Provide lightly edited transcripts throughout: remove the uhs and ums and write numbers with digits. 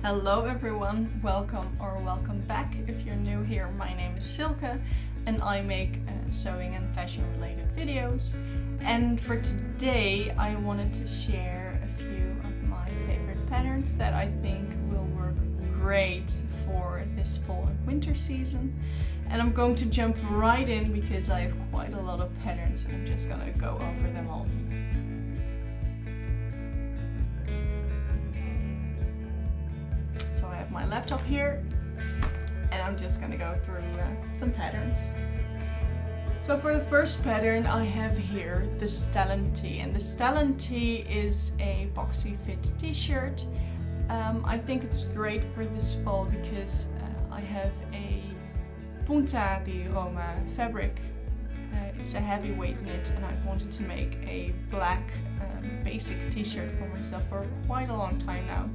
Hello everyone, welcome back. If you're new here, my name is Silke and I make sewing and fashion related videos. And for today I wanted to share a few of my favorite patterns that I think will work great for this fall and winter season. And I'm going to jump right in because I have quite a lot of patterns and I'm just gonna go over them all. So I have my laptop here and I'm just gonna go through some patterns. So for the first pattern I have here the Stellan tee, and the Stellan tee is a boxy fit t-shirt. I think it's great for this fall because I have a Punta di Roma fabric. It's a heavyweight knit and I've wanted to make a black basic t-shirt for myself for quite a long time now.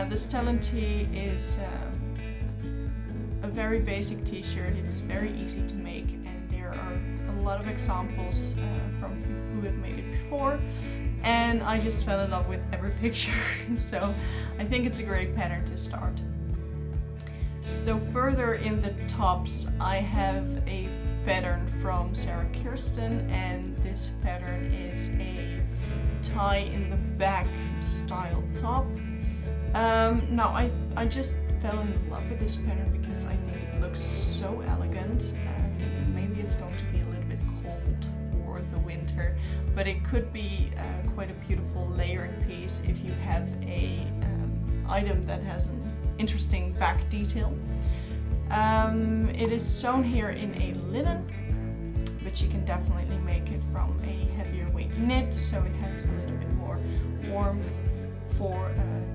The Stellan tee is a very basic t-shirt. It's very easy to make and there are a lot of examples from people who have made it before, and I just fell in love with every picture. So I think it's a great pattern to start. So further in the tops I have a pattern from Sarah Kirsten, and this pattern is a tie in the back style top. Now I just fell in love with this pattern because I think it looks so elegant. Maybe it's going to be a little bit cold for the winter, but it could be quite a beautiful layered piece if you have a item that has an interesting back detail. It is sewn here in a linen, but you can definitely make it from a heavier weight knit, so it has a little bit more warmth for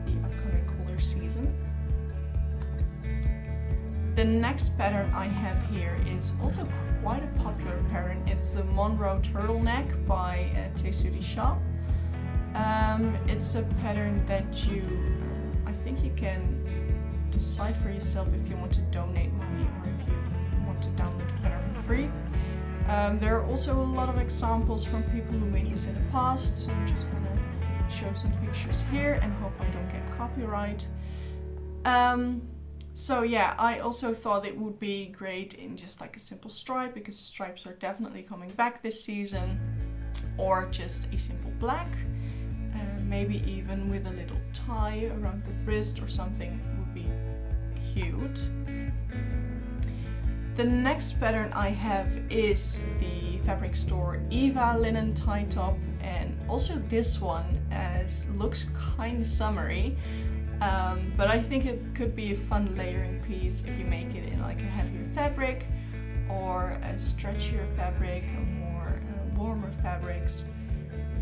the upcoming cooler season. The next pattern I have here is also quite a popular pattern. It's the Monroe Turtleneck by Tshirt Shop. It's a pattern that I think you can decide for yourself if you want to donate money or if you want to download the pattern for free. There are also a lot of examples from people who made this in the past, so I'm just gonna show some pictures here and hope I don't get copyright. So yeah, I also thought it would be great in just like a simple stripe, because stripes are definitely coming back this season, or just a simple black, maybe even with a little tie around the wrist or something would be cute. The next pattern I have is the fabric store Eva linen tie top, and also this one looks kind of summery, but I think it could be a fun layering piece if you make it in like a heavier fabric or a stretchier fabric or more warmer fabrics.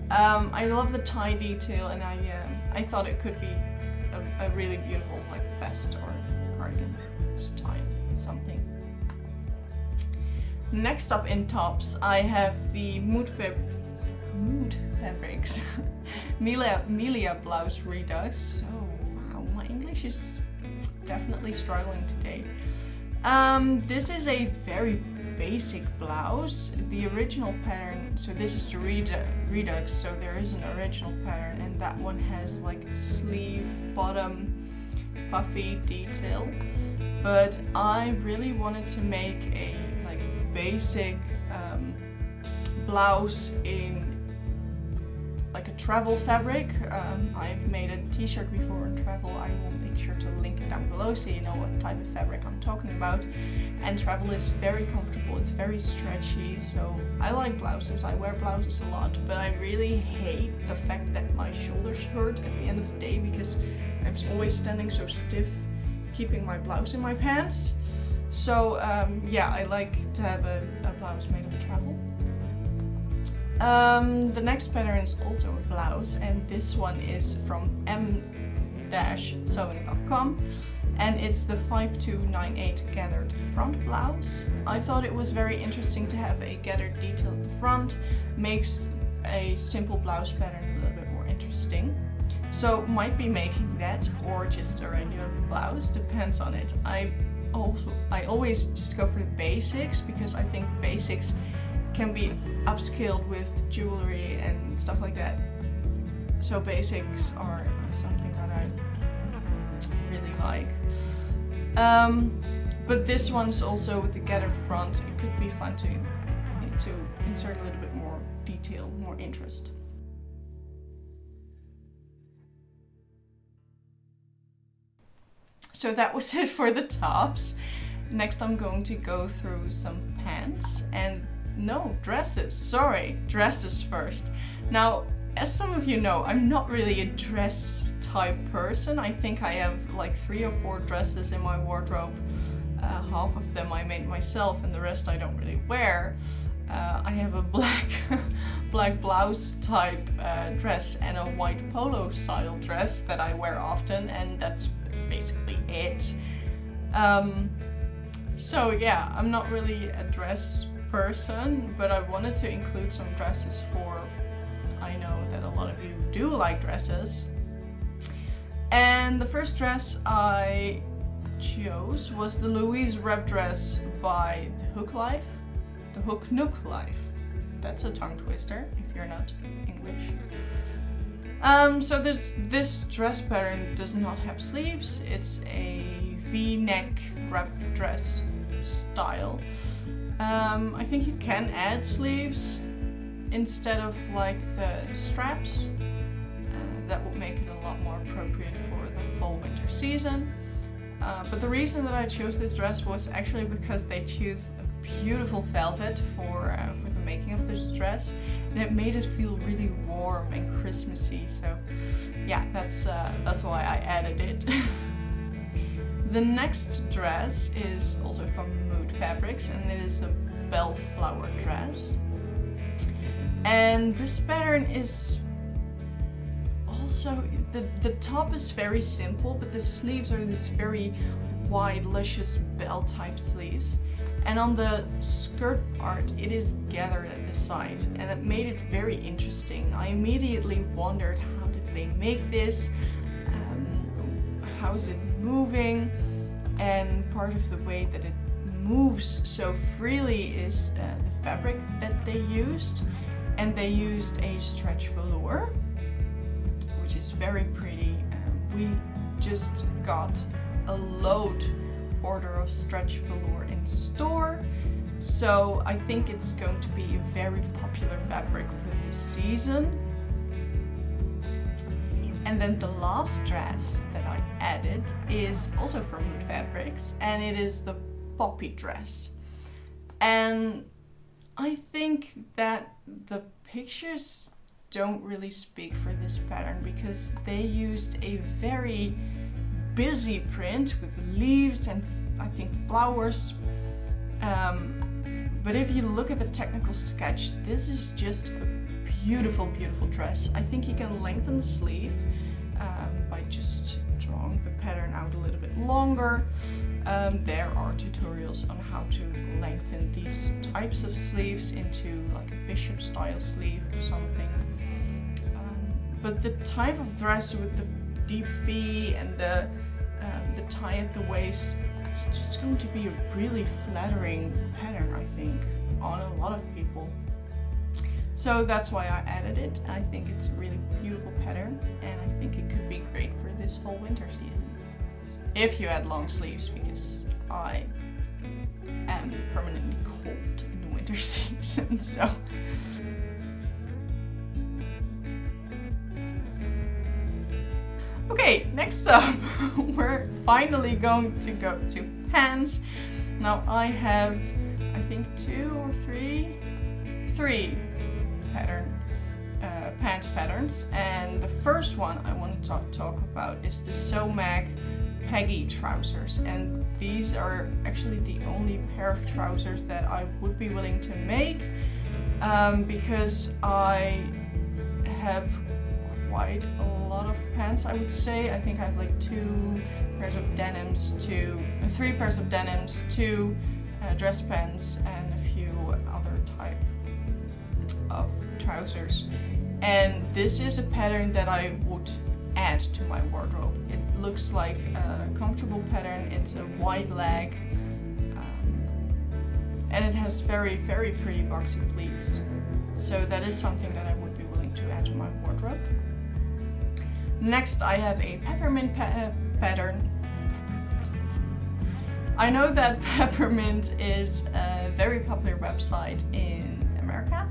I love the tie detail, and I thought it could be a really beautiful like vest or cardigan style something. Next up in tops I have the Mood Fabrics Melia Blouse redux. So wow, my English is definitely struggling today. This is a very basic blouse. The original pattern, so this is the redux, so there is an original pattern, and that one has like a sleeve bottom puffy detail, but I really wanted to make a like basic blouse in like a travel fabric. I've made a t-shirt before in travel. I will make sure to link it down below so you know what type of fabric I'm talking about. And travel is very comfortable, it's very stretchy, so I like blouses. I wear blouses a lot, but I really hate the fact that my shoulders hurt at the end of the day because I'm always standing so stiff keeping my blouse in my pants. So yeah, I like to have a blouse made of travel. The next pattern is also a blouse, and this one is from m-sewing.com, and it's the 5298 gathered front blouse. I thought it was very interesting to have a gathered detail at the front, makes a simple blouse pattern a little bit more interesting. So might be making that or just a regular blouse, depends on it. I always just go for the basics because I think basics can be upscaled with jewelry and stuff like that. So basics are something that I like. But this one's also with the gathered front. It could be fun to insert a little bit more detail, more interest. So that was it for the tops. Next I'm going to go through some pants and no, dresses, sorry, dresses first. Now, as some of you know, I'm not really a dress type person. I think I have like 3 or 4 dresses in my wardrobe. Half of them I made myself and the rest I don't really wear. I have a black blouse type dress and a white polo style dress that I wear often, and that's basically it. So yeah, I'm not really a dress person, but I wanted to include some dresses for, I know that a lot of you do like dresses. And the first dress I chose was the Louise wrap dress by the Hook Nook Life. That's a tongue twister if you're not English. So this dress pattern does not have sleeves. It's a V-neck wrap dress style. I think you can add sleeves instead of like the straps. That would make it a lot more appropriate for the fall winter season. But the reason that I chose this dress was actually because they chose a beautiful velvet for the making of this dress, and it made it feel really warm and Christmassy. So yeah, that's why I added it. The next dress is also from Mood Fabrics, and it is a Bellflower dress. And this pattern is also, the top is very simple, but the sleeves are this very wide, luscious bell type sleeves. And on the skirt part, it is gathered at the side, and it made it very interesting. I immediately wondered, how did they make this? How is it moving? And part of the way that it moves so freely is the fabric that they used. And they used a stretch velour, which is very pretty. We just got a load order of stretch velour in store, so I think it's going to be a very popular fabric for this season. And then the last dress that I added is also from Mood Fabrics, and it is the poppy dress. And I think that the pictures don't really speak for this pattern because they used a very busy print with leaves and I think flowers. But if you look at the technical sketch, this is just a beautiful, beautiful dress. I think you can lengthen the sleeve by just drawing the pattern out a little bit longer. There are tutorials on how to lengthen these types of sleeves into like a bishop style sleeve or something. But the type of dress with the deep V and the tie at the waist, it's just going to be a really flattering pattern, I think, on a lot of people. So that's why I added it. I think it's a really beautiful pattern, and I think it could be great for this fall winter season. If you add long sleeves, because I am permanently cold in the winter season, so. Okay, next up, we're finally going to go to pants. Now I have, I think, 2 or 3 pant patterns, and the first one I want to talk about is the Somag Peggy trousers, and these are actually the only pair of trousers that I would be willing to make because I have quite a lot of pants, I would say. I think I have like 2 pairs of denims, 3 pairs of denims, 2 dress pants, and a few other type of trousers. And this is a pattern that I would add to my wardrobe. It looks like a comfortable pattern. It's a wide leg, and it has very, very pretty boxy pleats. So that is something that I would be willing to add to my wardrobe. Next, I have a peppermint pattern. I know that Peppermint is a very popular website in America.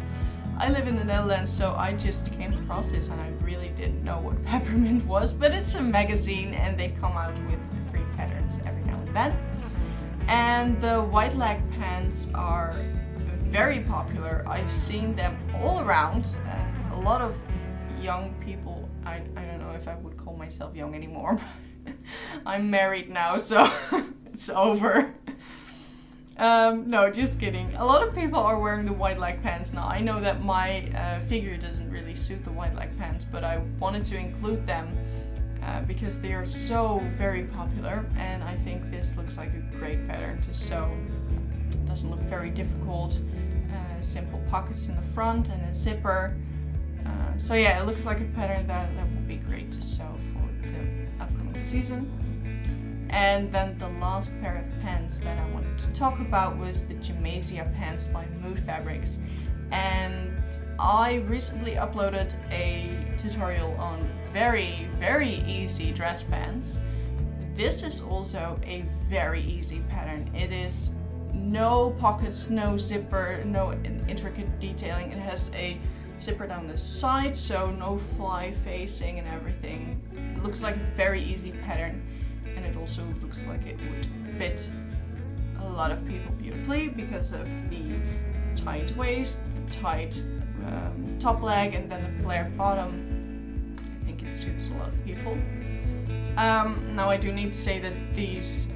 I live in the Netherlands, so I just came across this and I really didn't know what Peppermint was, but it's a magazine and they come out with free patterns every now and then. And the white leg pants are very popular. I've seen them all around. A lot of young people, I don't know if I would call myself young anymore, but I'm married now, so it's over. No, just kidding. A lot of people are wearing the white leg pants now. I know that my figure doesn't really suit the white leg pants, but I wanted to include them because they are so very popular, and I think this looks like a great pattern to sew. It doesn't look very difficult. Simple pockets in the front and a zipper. So yeah, it looks like a pattern that would be great to sew for the upcoming season. And then the last pair of pants that I wanted to talk about was the Jamesia pants by Mood Fabrics. And I recently uploaded a tutorial on very, very easy dress pants. This is also a very easy pattern. It is no pockets, no zipper, no intricate detailing. It has a zipper down the side, so no fly facing and everything. It looks like a very easy pattern, and it also looks like it would fit a lot of people beautifully because of the tight waist, the tight top leg, and then the flared bottom. I think it suits a lot of people. Now I do need to say that this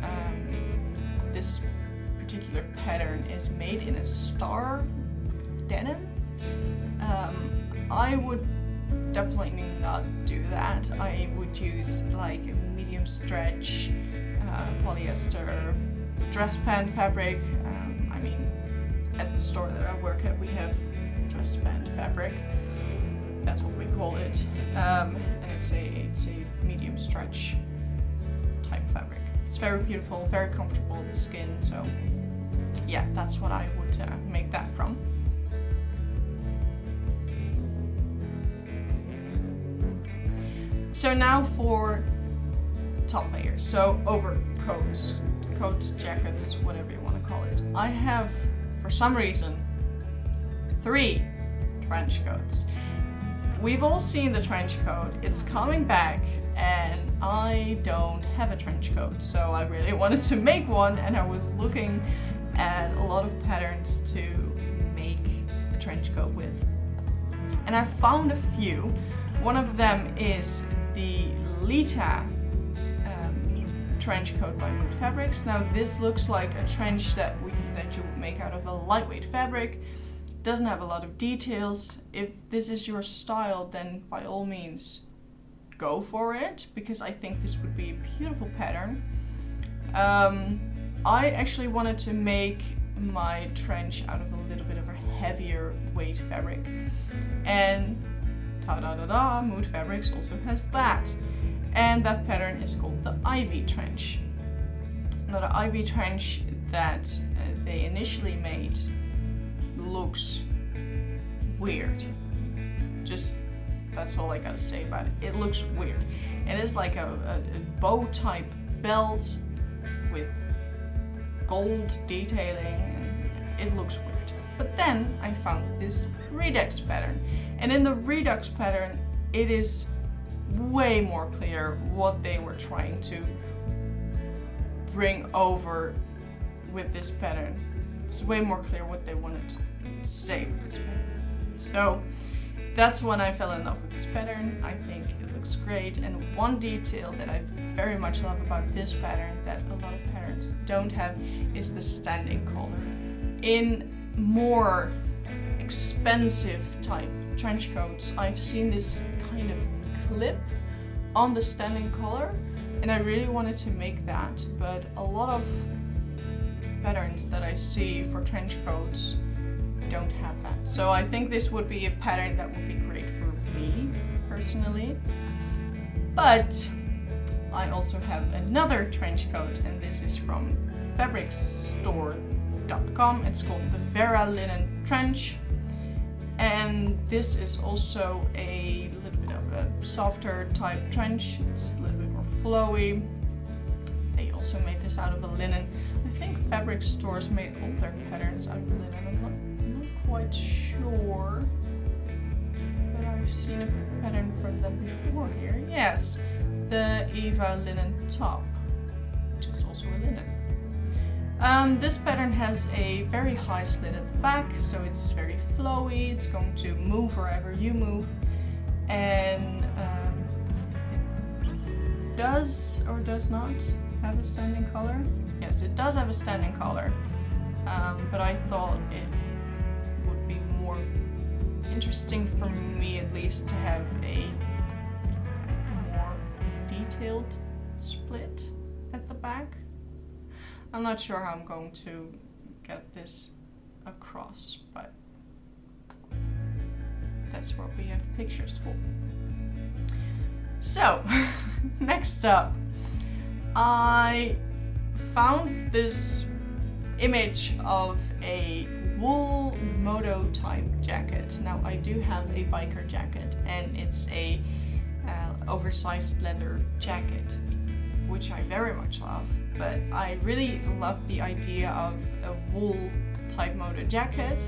particular pattern is made in a star denim. I would definitely not do that. I would use like a medium stretch polyester dress pant fabric. I mean, at the store that I work at, we have dress pant fabric. That's what we call it, and it's a medium stretch type fabric. It's very beautiful, very comfortable with the skin. So yeah, that's what I would make that from. So now for top layers, so overcoats, coats, jackets, whatever you want to call it. I have, for some reason, 3 trench coats. We've all seen the trench coat, it's coming back, and I don't have a trench coat, so I really wanted to make one, and I was looking at a lot of patterns to make a trench coat with. And I found a few. One of them is the Lita trench coat by Mood Fabrics. Now this looks like a trench that you would make out of a lightweight fabric. Doesn't have a lot of details. If this is your style, then by all means go for it, because I think this would be a beautiful pattern. I actually wanted to make my trench out of a little bit of a heavier weight fabric, and ta-da-da-da, Mood Fabrics also has that. And that pattern is called the Ivy Trench. Now the Ivy Trench that they initially made looks weird. Just, that's all I gotta say about it. It looks weird. It is like a bow type belt with gold detailing, and it looks weird. But then I found this redux pattern, and in the redux pattern it is way more clear what they were trying to bring over with this pattern. It's way more clear what they wanted to say with this pattern. So that's when I fell in love with this pattern. I think it looks great, and one detail that I very much love about this pattern that a lot of patterns don't have is the standing collar. In more expensive type trench coats, I've seen this kind of clip on the standing collar, and I really wanted to make that, but a lot of patterns that I see for trench coats don't have that. So I think this would be a pattern that would be great for me personally. But I also have another trench coat, and this is from fabricstore.com. It's called the Vera Linen Trench, and this is also a little bit of a softer type trench. It's a little bit more flowy. they also made this out of a linen. I think fabric stores made all their patterns out of linen. I'm not quite sure, but I've seen a pattern from them before here. Yes, the Eva linen top, which is also a linen. This pattern has a very high slit at the back, so it's very flowy. It's going to move wherever you move, and it does or does not have a standing collar. Yes, it does have a standing collar, but I thought it would be more interesting for me, at least, to have a more detailed split at the back. I'm not sure how I'm going to get this across, but that's what we have pictures for. So, next up, I found this image of a wool moto type jacket. Now, I do have a biker jacket, and it's a oversized leather jacket, which I very much love, but I really love the idea of a wool type moto jacket,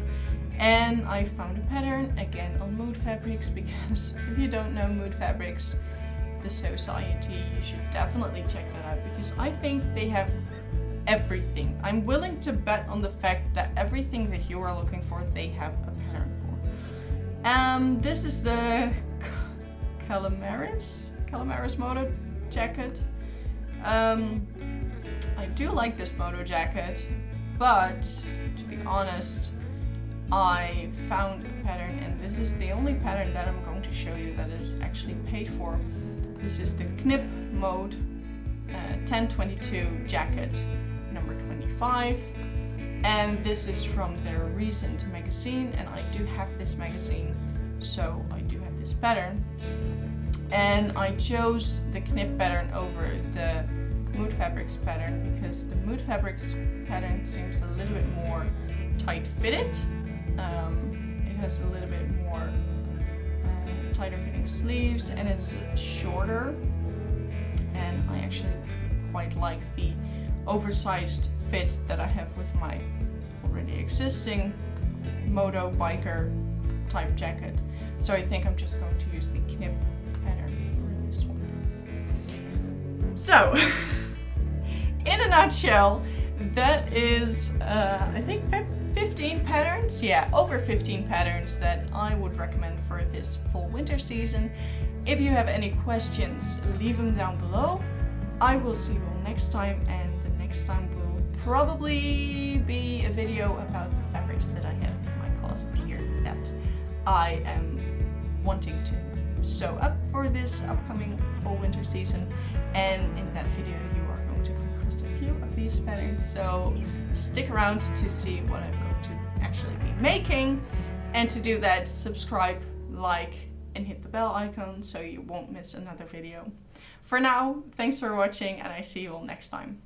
and I found a pattern again on Mood Fabrics, because if you don't know Mood Fabrics, the society, you should definitely check that out, because I think they have everything. I'm willing to bet on the fact that everything that you are looking for, they have a pattern for. This is the Kalimeris Moto jacket. I do like this moto jacket, but to be honest, I found a pattern, and this is the only pattern that I'm going to show you that is actually paid for. This is the Knip Mode 1022 jacket number 25, and this is from their recent magazine, and I do have this magazine, so I do have this pattern. And I chose the Knip pattern over the Mood Fabrics pattern because the Mood Fabrics pattern seems a little bit more tight fitted. It has a little bit more tighter fitting sleeves, and it's shorter, and I actually quite like the oversized fit that I have with my already existing moto biker type jacket. So I think I'm just going to use the Knip pattern for this one. So, in a nutshell, that is, I think 15 patterns? Yeah, over 15 patterns that I would recommend for this fall winter season. If you have any questions, leave them down below. I will see you all next time, and the next time will probably be a video about the fabrics that I have in my closet here that I am wanting to sew up for this upcoming fall winter season, and in that video you are going to come across a few of these patterns, so stick around to see what I'm going to actually be making. And to do that, subscribe, like, and hit the bell icon so you won't miss another video. For now, thanks for watching, and I see you all next time.